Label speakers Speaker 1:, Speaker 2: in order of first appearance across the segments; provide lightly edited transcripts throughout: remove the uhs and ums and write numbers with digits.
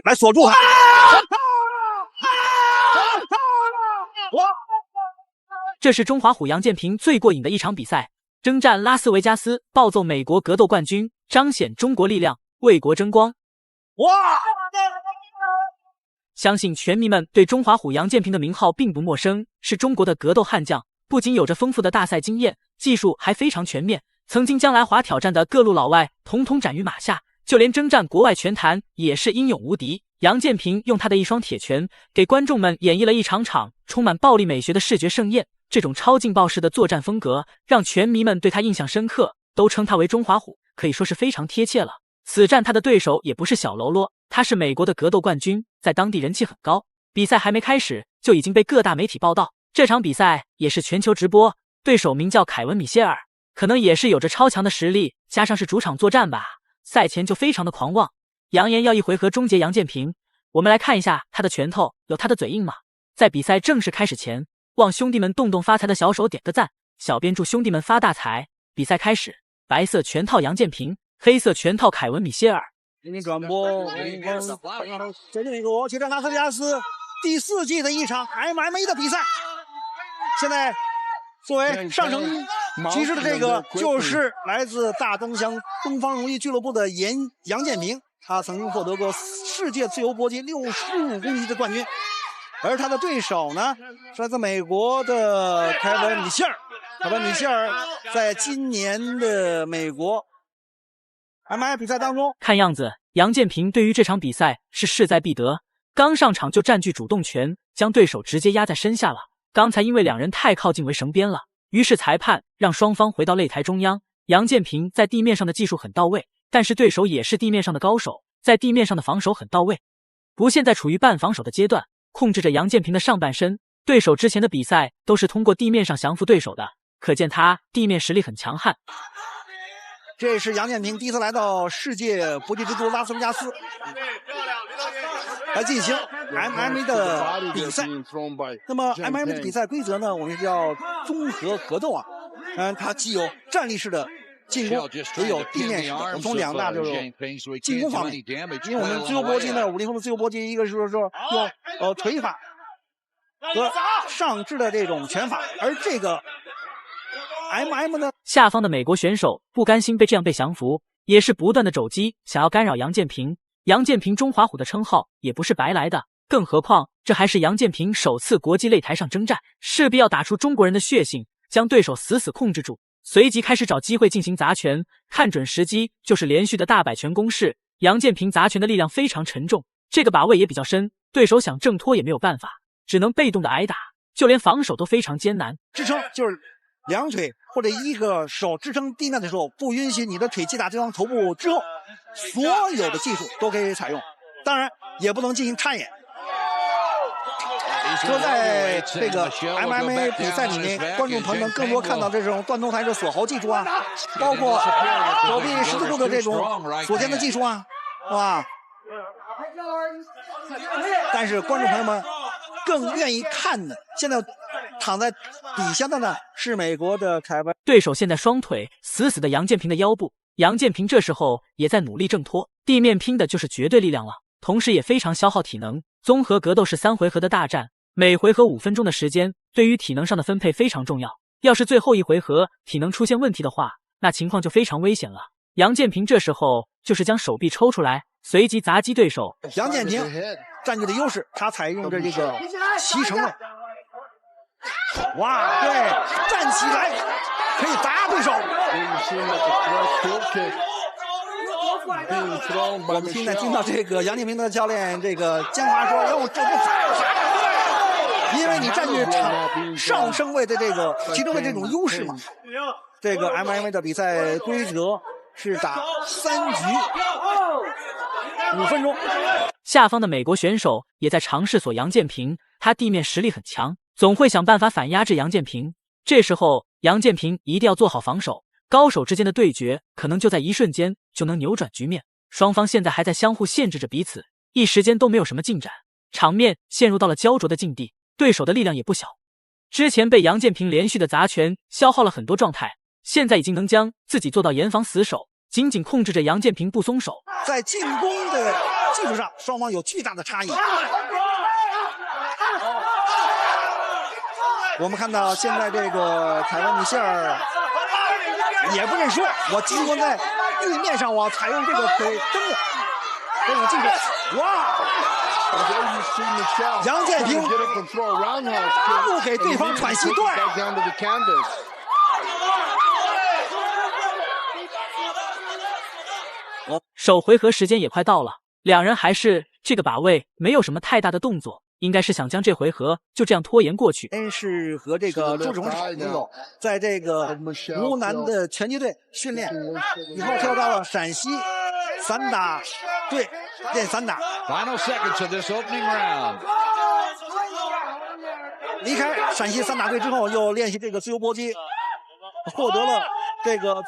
Speaker 1: 来锁住他。
Speaker 2: 这是中华虎杨建平最过瘾的一场比赛，征战拉斯维加斯，暴揍美国格斗冠军，彰显中国力量，为国争光。
Speaker 1: 哇！
Speaker 2: 相信拳迷们对中华虎杨建平的名号并不陌生，是中国的格斗悍将，不仅有着丰富的大赛经验，技术还非常全面，曾经将来华挑战的各路老外统统斩于马下，就连征战国外拳坛也是英勇无敌。杨建平用他的一双铁拳，给观众们演绎了一场充满暴力美学的视觉盛宴。这种超劲爆式的作战风格，让拳迷们对他印象深刻，都称他为中华虎，可以说是非常贴切了。此战他的对手也不是小喽啰，他是美国的格斗冠军，在当地人气很高。比赛还没开始，就已经被各大媒体报道。这场比赛也是全球直播，对手名叫凯文·米歇尔，可能也是有着超强的实力，加上是主场作战吧，赛前就非常的狂妄，扬言要一回合终结杨建平。我们来看一下他的拳头有他的嘴硬吗？在比赛正式开始前，望兄弟们动动发财的小手点个赞，小编祝兄弟们发大财。比赛开始，白色拳套杨建平，黑色拳套凯文·米歇尔。
Speaker 1: 给你转播，这是美国决战拉斯维加斯第4季的一场 MMA 的比赛。现在作为上乘骑士的这个就是来自大东乡东方荣誉俱乐部的杨建平，他曾经获得过世界自由搏击65公斤的冠军。而他的对手呢，是来自美国的凯文·米歇尔。凯文·米歇尔在今年的美国 MMA 比赛当中，
Speaker 2: 看样子杨建平对于这场比赛是势在必得，刚上场就占据主动权，将对手直接压在身下了。刚才因为两人太靠近围绳边了，于是裁判让双方回到擂台中央。杨建平在地面上的技术很到位，但是对手也是地面上的高手，在地面上的防守很到位，不现在处于半防守的阶段，控制着杨建平的上半身。对手之前的比赛都是通过地面上降服对手的，可见他地面实力很强悍。
Speaker 1: 这是杨建平第一次来到世界搏击之都拉斯维加斯来进行 MMA 的比赛。那么 MMA 的比赛规则呢，我们叫综合格斗啊。它既有站立式的进攻，也有地面式的。我们从两大就是进攻方面，因为我们自由搏击呢，50后的自由搏击，一个是说用锤法和上肢的这种拳法，而这个 MM 呢，
Speaker 2: 下方的美国选手不甘心被这样被降服，也是不断的肘击，想要干扰杨建平。杨建平中华虎的称号也不是白来的，更何况这还是杨建平首次国际擂台上征战，势必要打出中国人的血性，将对手死死控制住。随即开始找机会进行砸拳，看准时机就是连续的大摆拳攻势。杨建平砸拳的力量非常沉重，这个把位也比较深，对手想挣脱也没有办法，只能被动的挨打，就连防守都非常艰难。
Speaker 1: 支撑就是两腿或者一个手支撑地面的时候，不允许你的腿击打对方头部之后，所有的技术都可以采用，当然也不能进行插眼。说在这个 MMA 比赛里面，观众朋友们更多看到这种断头台式锁喉技术啊，包括手臂十字固的这种锁肩的技术啊，是吧？但是观众朋友们更愿意看的，现在躺在底下的呢是美国的凯文。
Speaker 2: 对手现在双腿死死的杨建平的腰部，杨建平这时候也在努力挣脱，地面拼的就是绝对力量了，同时也非常消耗体能。综合格斗是3回合的大战，每回合5分钟的时间，对于体能上的分配非常重要。要是最后一回合体能出现问题的话，那情况就非常危险了。杨建平这时候就是将手臂抽出来，随即砸击对手。
Speaker 1: 杨建平占据的优势，他采用着这个骑乘的，哇，对，站起来可以砸对手。我们现在听到这个杨建平的教练这个江华说：“哟，这不砸啥？因为你占据上升位的这个其中的这种优势嘛。”这个 MMA 的比赛规则是打3局5分钟。
Speaker 2: 下方的美国选手也在尝试锁杨建平，他地面实力很强，总会想办法反压制杨建平。这时候杨建平一定要做好防守，高手之间的对决可能就在一瞬间就能扭转局面。双方现在还在相互限制着彼此，一时间都没有什么进展，场面陷入到了焦灼的境地。对手的力量也不小，之前被杨建平连续的砸拳消耗了很多状态，现在已经能将自己做到严防死守，紧紧控制着杨建平不松手。
Speaker 1: 在进攻的技术上，双方有巨大的差异。我们看到现在这个凯文米歇尔也不认输，我尽管在地面上我采用这个腿蹬的这种技术，哇！杨建平不给对方喘息，对。
Speaker 2: 首回合时间也快到了，两人还是这个把位，没有什么太大的动作，应该是想将这回合就这样拖延过去。
Speaker 1: 先是和这个朱志宏朋友在这个湖南的拳击队训练，以后跳到了陕西散打队练散打。离开陕西散打队之后，又练习这个自由搏击，获得了这个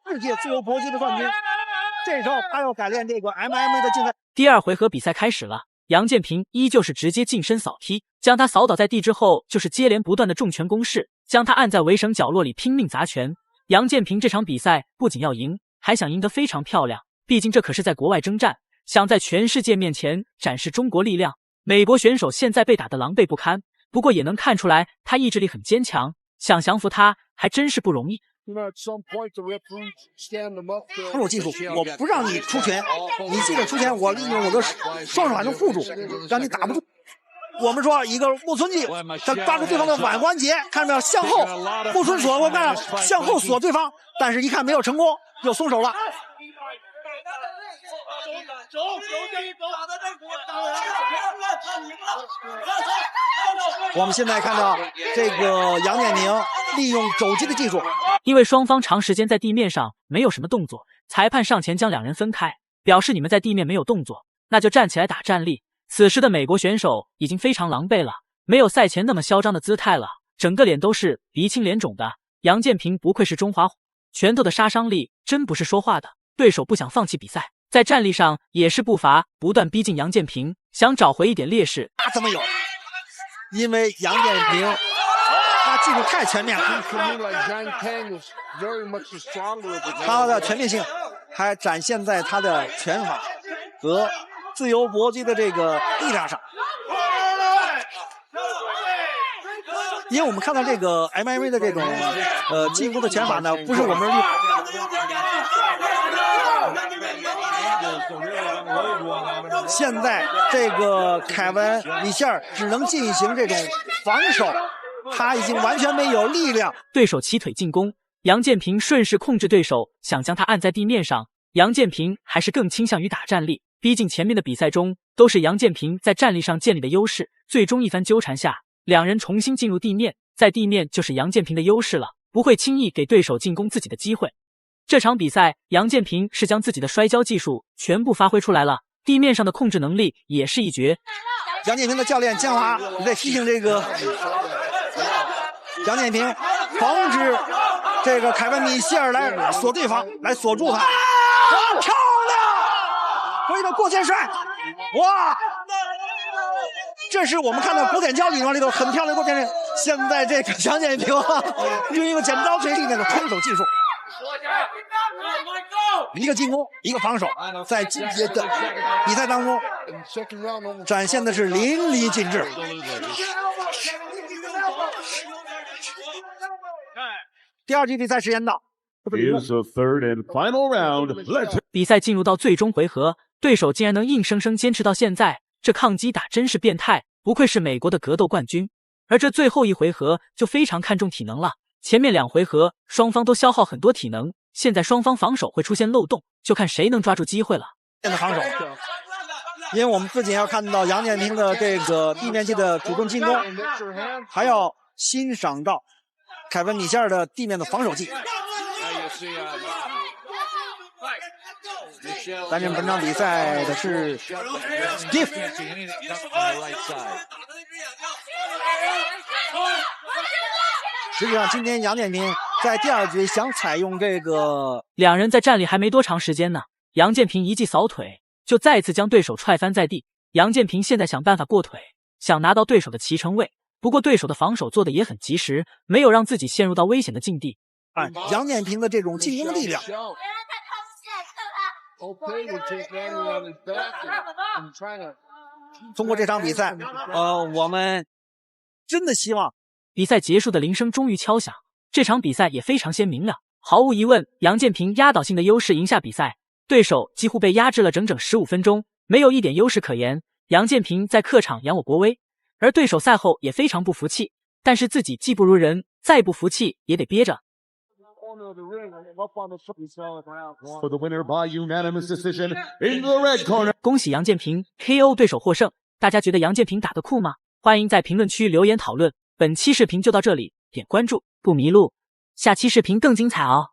Speaker 1: 世界自由搏击的冠军。这时候他又改练这个 MMA 的竞赛。
Speaker 2: 第二回合比赛开始了，杨建平依旧是直接近身扫踢，将他扫倒在地之后，就是接连不断的重拳攻势，将他按在围绳角落里拼命砸拳。杨建平这场比赛不仅要赢，还想赢得非常漂亮，毕竟这可是在国外征战，想在全世界面前展示中国力量。美国选手现在被打得狼狈不堪，不过也能看出来他意志力很坚强，想降服他还真是不容易。
Speaker 1: 防守技术，我不让你出拳，你记得出拳，我利用我的双手还能护住，让你打不住。我们说一个木村记，他抓住对方的腕关节，看到没有？向后，木村锁，我看向后锁对方，但是一看没有成功，又松手了。我们现在看到这个杨建平利用肘击的技术，
Speaker 2: 因为双方长时间在地面上没有什么动作，裁判上前将两人分开，表示你们在地面没有动作，那就站起来打站立。此时的美国选手已经非常狼狈了，没有赛前那么嚣张的姿态了，整个脸都是鼻青脸肿的。杨建平不愧是中华虎，拳头的杀伤力真不是说话的。对手不想放弃比赛，在站立上也是步伐不断逼近杨建平，想找回一点劣势。
Speaker 1: 他怎么有？因为杨建平他技术太全面了，他的全面性还展现在他的拳法和自由搏击的这个力量上。因为我们看到这个 MMA 的这种进攻的拳法呢，不是我们现在这个凯文米歇尔只能进行这种防守，他已经完全没有力量。
Speaker 2: 对手起腿进攻，杨建平顺势控制对手，想将他按在地面上。杨建平还是更倾向于打站立，毕竟前面的比赛中都是杨建平在站立上建立的优势。最终一番纠缠下，两人重新进入地面，在地面就是杨建平的优势了，不会轻易给对手进攻自己的机会。这场比赛，杨建平是将自己的摔跤技术全部发挥出来了，地面上的控制能力也是一绝。
Speaker 1: 杨建平的教练江华在提醒这个杨建平防止这个凯文米歇尔来锁对方，来锁住他。哇，漂亮！回到过肩摔，哇！这是我们看到古典胶理论里头很漂亮的过肩摔。现在这个杨建平用一个剪刀锤力那个推手技术。一个进攻，一个防守，在今天的比赛当中展现的是淋漓尽致。第二局比赛时间到，
Speaker 2: 比赛进入到最终回合，对手竟然能硬生生坚持到现在，这抗击打真是变态，不愧是美国的格斗冠军。而这最后一回合就非常看重体能了，前面两回合双方都消耗很多体能，现在双方防守会出现漏洞，就看谁能抓住机会了。
Speaker 1: 防守，因为我们不仅要看到杨建平的这个地面技的主动进攻，还要欣赏到凯文米歇尔的地面的防守技。担任本场比赛的是 Steve。实际上，今天杨建平在第二局想采用这个，
Speaker 2: 两人在站立还没多长时间呢，杨建平一记扫腿就再次将对手踹翻在地。杨建平现在想办法过腿，想拿到对手的骑乘位，不过对手的防守做的也很及时，没有让自己陷入到危险的境地。
Speaker 1: 杨建平的这种进攻力量通过这场比赛，我们真的希望
Speaker 2: 比赛结束的铃声终于敲响，这场比赛也非常鲜明了。毫无疑问，杨建平压倒性的优势赢下比赛，对手几乎被压制了整整15分钟，没有一点优势可言。杨建平在客场扬我国威，而对手赛后也非常不服气，但是自己技不如人，再不服气也得憋着。恭喜杨建平 KO 对手获胜，大家觉得杨建平打得酷吗？欢迎在评论区留言讨论。本期视频就到这里，点关注不迷路，下期视频更精彩哦。